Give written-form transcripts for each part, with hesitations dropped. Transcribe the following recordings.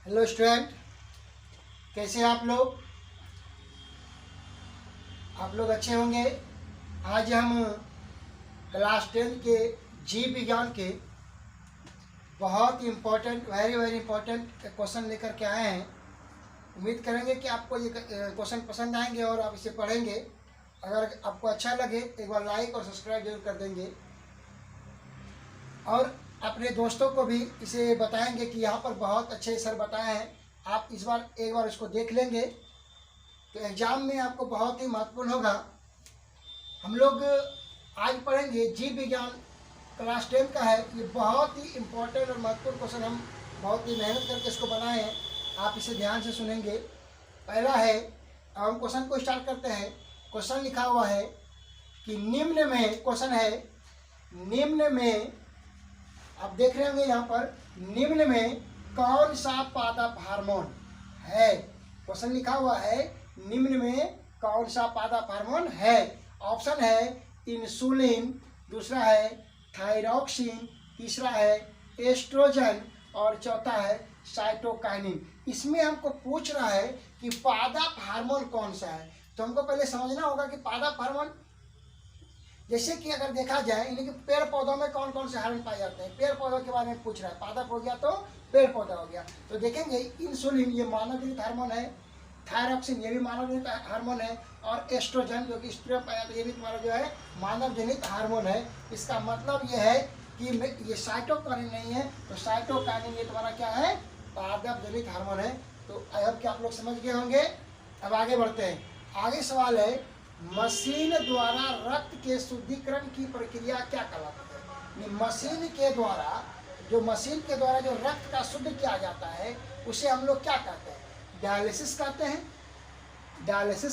Hello student, कैसे हैं आप लोग अच्छे होंगे। आज हम क्लास 10 के जीव विज्ञान के बहुत इम्पोर्टेंट वेरी इम्पोर्टेंट क्वेश्चन लेकर के आए हैं। उम्मीद करेंगे कि आपको ये क्वेश्चन पसंद आएंगे और आप इसे पढ़ेंगे। अगर आपको अच्छा लगे एक बार लाइक और सब्सक्राइब जरूर कर देंगे और अपने दोस्तों को भी इसे बताएंगे कि यहाँ पर बहुत अच्छे सर बताए हैं। आप एक बार इसको देख लेंगे तो एग्ज़ाम में आपको बहुत ही महत्वपूर्ण होगा। हम लोग आज पढ़ेंगे जीव विज्ञान क्लास 10 का है। ये बहुत ही इम्पोर्टेंट और महत्वपूर्ण क्वेश्चन हम बहुत ही मेहनत करके इसको बनाए हैं। आप इसे ध्यान से सुनेंगे। पहला है, हम क्वेश्चन को स्टार्ट करते हैं। क्वेश्चन लिखा हुआ है कि निम्न में, क्वेश्चन है निम्न में, आप देख रहे होंगे यहाँ पर, निम्न में कौन सा पादप हार्मोन है। क्वेश्चन लिखा हुआ है निम्न में कौन सा पादप हार्मोन है। ऑप्शन है इंसुलिन, दूसरा है थायरॉक्सिन, तीसरा है एस्ट्रोजन और चौथा है साइटोकाइनिन। इसमें हमको पूछ रहा है कि पादप हार्मोन कौन सा है। तो हमको पहले समझना होगा कि पादप हार्मोन, जैसे कि अगर देखा जाए यानी कि पेड़ पौधों में कौन कौन से हार्मोन पाए जाते हैं। पेड़ पौधों के बारे में पूछ रहा है। पादप हो गया तो पेड़ पौधा हो गया। तो देखेंगे इंसुलिन ये मानव जनित हार्मोन है, थायरॉक्सिन ये भी मानव जनित हार्मोन है और एस्ट्रोजन जो कि स्त्री में पाया जाता है ये भी तुम्हारा जो है मानव जनित हार्मोन है। इसका मतलब ये है कि ये साइटोकाइनिन नहीं है, तो साइटोकाइनिन ये तुम्हारा क्या है, पादप जनित हार्मोन है। तो आई होप कि आप लोग समझ गए होंगे। अब आगे बढ़ते हैं। आगे सवाल है, मशीन द्वारा रक्त के शुद्धिकरण की प्रक्रिया क्या कहलाती है। मशीन के द्वारा जो रक्त का शुद्ध किया जाता है उसे हम लोग क्या कहते हैं, डायलिसिस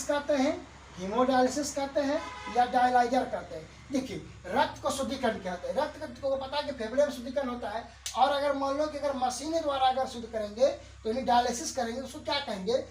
कहते हैं, हीमोडायलिसिस कहते हैं या डायलाइजर कहते हैं। देखिए, रक्त को शुद्धिकरण कहते हैं। रक्त को पता है कि फेफड़े में शुद्धिकरण होता है, और अगर मान लो कि अगर मशीन द्वारा अगर शुद्ध करेंगे तो यानी डायलिसिस करेंगे, उसको क्या कहेंगे,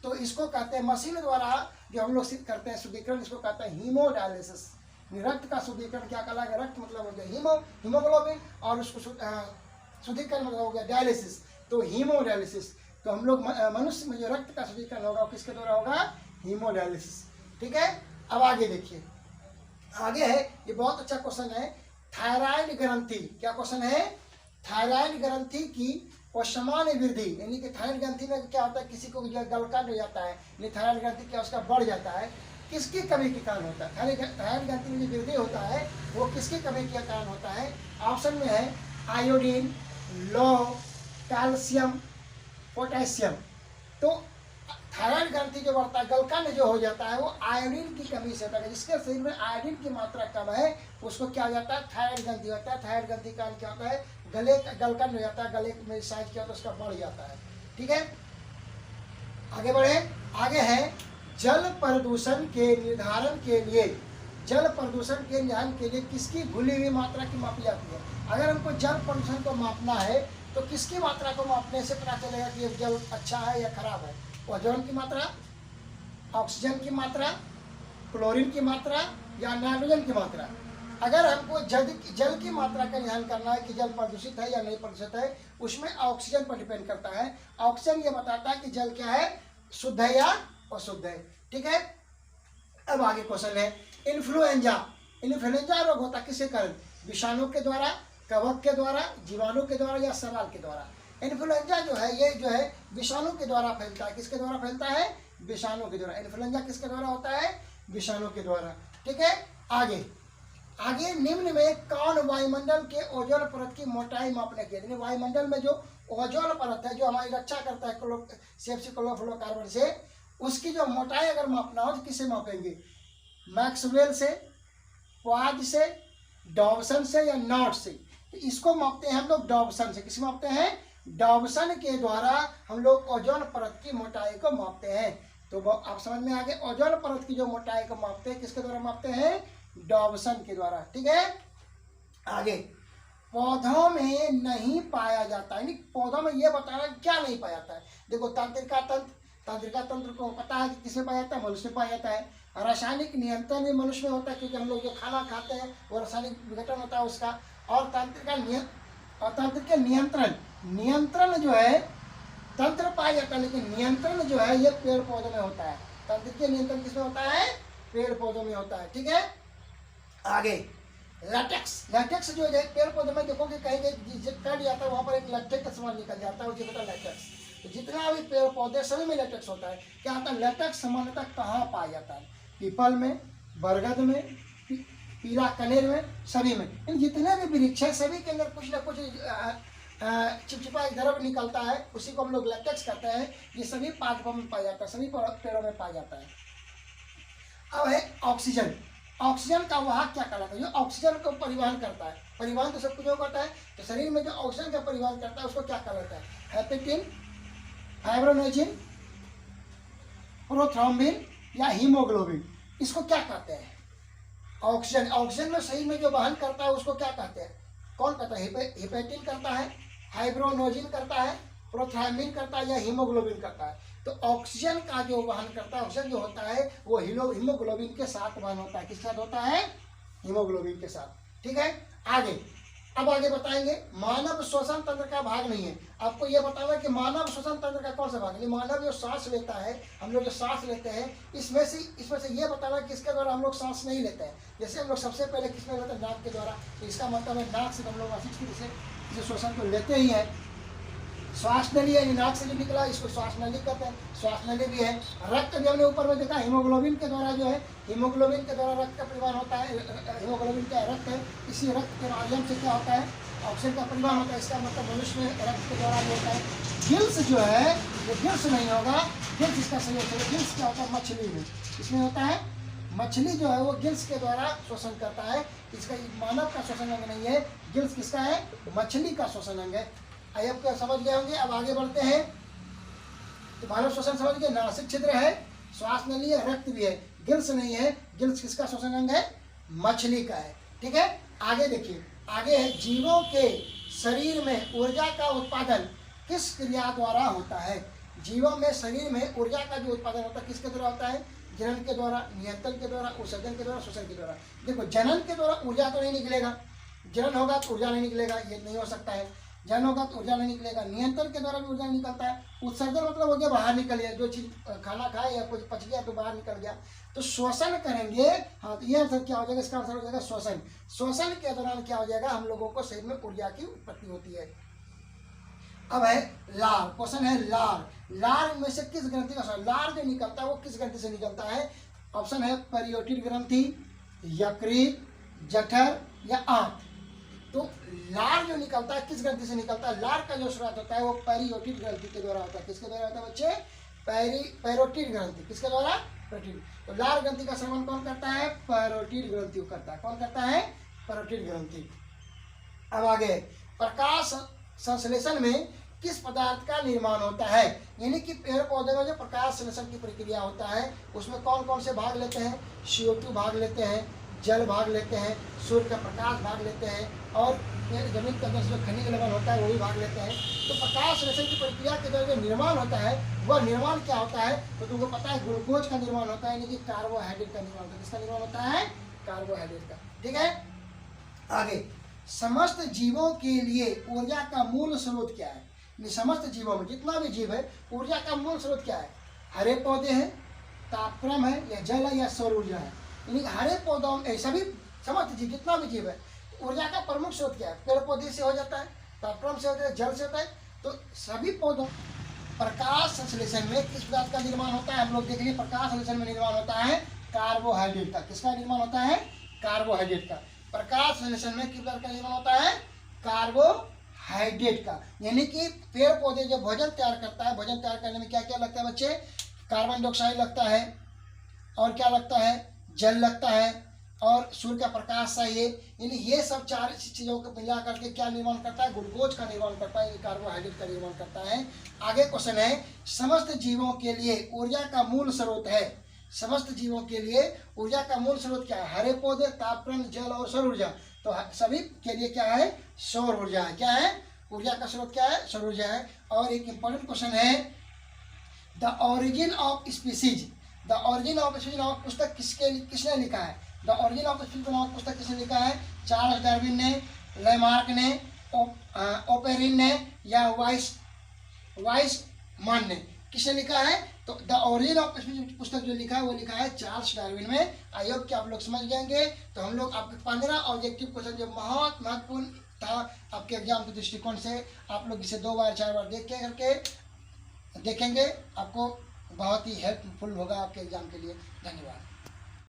तो इसको कहते हैं मशीन द्वारा जो हम लोग करते हैं शुद्धिकरण, इसको कहते हैं हीमोडायलिसिस। रक्त का शुद्धिकरण क्या कहलाएगा, रक्त मतलब हो गया हीमोग्लोबिन और उसको शुद्धिकरण मतलब हो गया डायलिसिस, तो हीमोडायलिसिस। तो हम लोग मनुष्य में जो रक्त का शुद्धिकरण होगा वो किसके द्वारा होगा, हीमोडायलिसिस। ठीक है। अब आगे देखिए, आगे है, ये बहुत अच्छा क्वेश्चन है, थायराइड ग्रंथि। क्या क्वेश्चन है, थायराइड ग्रंथि की सामान्य वृद्धि, यानी कि थायराइड ग्रंथि में क्या होता है, किसी को गलकांड हो जाता है, यानी थायराइड ग्रंथि क्या उसका बढ़ जाता है, किसकी कमी के कारण होता है। थायराइड ग्रंथि में जो वृद्धि होता है वो किसकी कमी के कारण होता है। ऑप्शन में है आयोडीन, लौह, कैल्शियम, पोटेशियम। तो थायराइड ग्रंथि जो बढ़ता है, गलकांड जो हो जाता है, वो आयोडीन की कमी से होता है। जिसके शरीर में आयोडीन की मात्रा कम है उसको क्या हो जाता है, थायराइड ग्रंथि होता है। थायराइड ग्रंथि का क्या होता है, गले गलकांड हो जाता है, गले में साइज क्या होता है उसका बढ़ जाता है। ठीक है, आगे बढ़े। आगे है, जल प्रदूषण के निर्धारण के लिए किसकी घुली हुई मात्रा की मापी जाती है। अगर हमको जल प्रदूषण को मापना है तो किसकी मात्रा को मापने से पता चलेगा कि ये जल अच्छा है या खराब है। ओजोन की मात्रा, ऑक्सीजन की मात्रा, क्लोरीन की मात्रा या नाइट्रोजन की मात्रा। अगर हमको जल की मात्रा का ध्यान करना है कि जल प्रदूषित है या नहीं प्रदूषित है, उसमें ऑक्सीजन पर डिपेंड करता है। ऑक्सीजन ये बताता है कि जल क्या है, शुद्ध है या अशुद्ध है। ठीक है। अब आगे क्वेश्चन है, इन्फ्लुएंजा रोग होता है किसके कारण, विषाणु के द्वारा, कवक के द्वारा, जीवाणु के द्वारा या सवाल के द्वारा। इन्फ्लुएंजा जो है ये जो है विषाणु के द्वारा फैलता है। किसके द्वारा फैलता है, विषाणु के द्वारा। इन्फ्लुएंजा किसके द्वारा होता है, विषाणु के द्वारा। ठीक है। आगे निम्न में कौन वायुमंडल के ओजोन परत की मोटाई मापने के लिए, वायुमंडल में जो ओजोन परत है जो हमारी रक्षा करता है क्लोरोफ्लोरोकार्बन से, उसकी जो मोटाई अगर मापना हो तो किसे मापेंगे, मैक्सवेल से, क्वाड से, डॉबसन से या नॉट से। तो इसको मापते हैं हम लोग डॉबसन से। किसे मापते हैं, डॉबसन के द्वारा हम लोग ओजोन परत की मोटाई को मापते हैं। तो आप समझ में आ गए, ओजोन परत की जो मोटाई को मापते हैं किसके द्वारा मापते हैं, डॉबसन के द्वारा। ठीक है। आगे, पौधों में नहीं पाया जाता है, पौधों में ये बताना क्या नहीं पाया जाता है। देखो, तंत्रिका तंत्र को पता है कि किसमें पाया जाता है, मनुष्य में पाया जाता है। रासायनिक नियंत्रण भी मनुष्य में होता है, क्योंकि हम लोग जो खाना खाते हैं वो रासायनिक विघटन होता है उसका। और तंत्रिका नियंत्रण जो है तंत्र पाया जाता है, लेकिन नियंत्रण जो है ये पेड़ पौधों में होता है। तंत्र के नियंत्रण किसमें होता है? पेड़ पौधों में होता है। ठीक है, आगे लैटेक्स। लैटेक्स जो है पेड़ पौधों में देखोगे कहीं कहीं कट जाता है, वहां पर एक लैटेक्स का सामान निकल जाता है, उसे होता है लैटेक्स। तो जितना भी पेड़ पौधे सभी में लैटेक्स होता है। क्या होता है? लैटेक्स सामान्यतः कहाँ पाया जाता है? पीपल में, बरगद में, पीला कनेर में, सभी में। इन जितने भी वृक्ष है सभी के अंदर कुछ ना कुछ चिपचिपा द्रव निकलता है, उसी को हम लोग लैटेक्स कहते हैं। ये सभी पादपों में पाया जाता है, सभी पेड़ों में पाया जाता है। अब है ऑक्सीजन। ऑक्सीजन का वाहक क्या कहलाता है? जो ऑक्सीजन को परिवहन करता है, परिवहन तो सब कुछ करता है, तो शरीर में जो ऑक्सीजन का परिवहन करता है उसको क्या कहलाता है? हेपेटिन, फाइब्रोनोजिन, प्रोथ्रोम्बिन या हीमोग्लोबिन, इसको क्या कहते हैं? ऑक्सीजन। ऑक्सीजन में शरीर में जो वहन करता है उसको क्या कहते हैं? कौन कहता है? हेपेटिन करता है, फाइब्रोनोजिन करता है, प्रोथ्रोम्बिन करता है या हीमोग्लोबिन करता है। तो ऑक्सीजन का जो वहन करता है, ऑक्सीजन जो होता है वो हीमोग्लोबिन के साथ वहन होता है। किसके साथ होता है? हीमोग्लोबिन के साथ। ठीक है, आगे अब आगे बताएंगे। मानव श्वसन तंत्र का भाग नहीं है, आपको यह बताना कि मानव श्वसन तंत्र का कौन सा भाग है? मानव जो सांस लेता है, हम लोग जो सांस लेते हैं, इसमें से यह बताना किसके द्वारा हम लोग सांस नहीं लेते हैं। जैसे हम लोग सबसे पहले किसमें लेते हैं? नाक के द्वारा। तो इसका मतलब है नाक से हम लोग इसे श्वसन को लेते ही है। श्वास नली यानी नाक से जो निकला इसको श्वास नली कहते हैं, श्वास नली भी है। रक्त भी हमने ऊपर में देखा, हीमोग्लोबिन के द्वारा जो है, हीमोग्लोबिन के द्वारा रक्त का परिवहन होता है। हीमोग्लोबिन क्या रक्त है, इसी रक्त के माध्यम से क्या होता है? ऑक्सीजन का परिवहन होता है। इसका मतलब मनुष्य में रक्त के द्वारा भी होता है। गिल्स जो है वो गिल्स नहीं होगा, गिल्स इसका सही होता है। गिल्स क्या होता है? मछली में, इसमें होता है मछली जो है वो गिल्स के द्वारा शोषण करता है। इसका मानव का श्वसन अंग नहीं है, गिल्स किसका है? मछली का श्वसन अंग है। अब क्या समझ गए होंगे। अब आगे बढ़ते हैं। तो मानव श्वसन समझ गए, नासिक छिद्र है, श्वास नली है, रक्त भी है, गिल्स नहीं है। गिल्स किसका श्वसन अंग है? मछली का है। ठीक है, आगे देखिए, आगे है जीवों के शरीर में ऊर्जा का उत्पादन किस क्रिया द्वारा होता है? जीवों में शरीर में ऊर्जा का जो उत्पादन होता है किसके द्वारा होता है? जनन के द्वारा, नियंत्रण के द्वारा, उत्सर्जन के द्वारा, श्वसन के द्वारा। देखो जनन के द्वारा ऊर्जा तो नहीं निकलेगा, जनन होगा तो ऊर्जा नहीं निकलेगा, ये नहीं हो सकता है। जन होगा तो ऊर्जा नहीं निकलेगा। नियंत्रण के द्वारा भी ऊर्जा निकलता है। उत्सर्जन मतलब हो गया बाहर निकल गया, जो चीज खाना खाए या कुछ पच गया तो बाहर निकल गया। तो श्वसन करेंगे, हाँ, तो ये आंसर क्या हो जाएगा? इसका आंसर हो जाएगा श्वसन। श्वसन के दौरान क्या हो जाएगा? हम लोगों को शरीर में ऊर्जा की उत्पत्ति होती है। अब है लार। क्वेश्चन है लार। लार में से किस ग्रंथि का? लार जो निकलता है वो किस ग्रंथि से निकलता है? ऑप्शन है पैरियोटिड ग्रंथि, यकृत, जठर या आंत। तो लार जो निकलता है किस ग्रंथि से निकलता है? लार का जो स्रोत होता है वो पैरियोटिड ग्रंथि के द्वारा होता है। किसके द्वारा होता है बच्चे? पैरोटिड ग्रंथि। किसके द्वारा? पैरोटिड। तो लार ग्रंथि का श्रवण कौन करता है? पैरोटिड ग्रंथि करता है। कौन करता है? पैरोटिड ग्रंथि। अब आगे, प्रकाश संश्लेषण में किस पदार्थ का निर्माण होता है? यानी कि पेड़ पौधे में जो प्रकाश संश्लेषण की प्रक्रिया होता है उसमें कौन कौन से भाग लेते हैं? CO2 भाग लेते हैं, जल भाग लेते हैं, सूर्य का प्रकाश भाग लेते हैं, और जमीन के अंदर जो खनिज लवण होता है वो भी भाग लेते हैं। तो प्रकाश संश्लेषण की प्रक्रिया के द्वारा जो निर्माण होता है वह निर्माण क्या होता है? तो तुमको पता है ग्लूकोज का निर्माण होता है, यानी कि कार्बोहाइड्रेट का निर्माण होता है। किसका निर्माण होता है? कार्बोहाइड्रेट का। ठीक है, आगे, समस्त जीवों के लिए ऊर्जा का मूल स्रोत क्या है? समस्त जीवों में जितना भी जीव है ऊर्जा का मूल स्रोत क्या है? हरे पौधे हैं, तापक्रम है, या जल है, या सौर ऊर्जा है। यानी हरे पौधों में सभी समस्त जीव जितना भी जीव है ऊर्जा का प्रमुख स्रोत क्या है? पेड़ पौधे से हो जाता है, तापक्रम से होता है, जल से होता है। तो सभी पौधों प्रकाश संश्लेषण में किस पदार्थ का निर्माण होता है? हम लोग देख लीजिए, प्रकाश संश्लेषण में निर्माण होता है कार्बोहाइड्रेट का। किसका निर्माण होता है? कार्बोहाइड्रेट का। प्रकाश संश्लेषण में किस पदार्थ का निर्माण होता है? कार्बोहाइड्रेट का। यानी कि पेड़ पौधे जो भोजन तैयार करता है, भोजन तैयार करने में क्या क्या लगता है बच्चे? कार्बन डाइऑक्साइड लगता है, और क्या लगता है? जल लगता है, और सूर्य का प्रकाश चाहिए। यानी ये सब चार चीज़ों को मिला करके क्या निर्माण करता है? ग्लूकोज का निर्माण करता है, कार्बोहाइड्रेट का निर्माण करता है। आगे क्वेश्चन है, समस्त जीवों के लिए ऊर्जा का मूल स्रोत है। समस्त जीवों के लिए ऊर्जा का मूल स्रोत क्या है? हरे पौधे, तापक्रम, जल और सौर ऊर्जा। तो सभी के लिए क्या है? सौर ऊर्जा है। क्या है? ऊर्जा का स्रोत क्या है? सौर ऊर्जा है। और एक इंपॉर्टेंट क्वेश्चन है, the origin of species. The origin of species नामक पुस्तक किसने लिखा है? द ओरिजिन ऑफ स्पीसीज नामक पुस्तक किसने लिखा है? चार्ल्स डार्विन ने, लेमार्क ने, ओपेरिन ने, या वाइस मान्य। किसने लिखा है? तो द ओरिजिन ऑफ स्पीसीज पुस्तक जो लिखा है वो लिखा है चार्ल्स डार्विन में। आई होप कि आप लोग समझ जाएंगे। तो हम लोग आपके 15 ऑब्जेक्टिव क्वेश्चन जो बहुत महत्वपूर्ण था आपके एग्जाम के दृष्टिकोण से, आप लोग इसे 2 बार 4 बार देख के करके देखेंगे, आपको बहुत ही हेल्पफुल होगा आपके एग्जाम के लिए। धन्यवाद।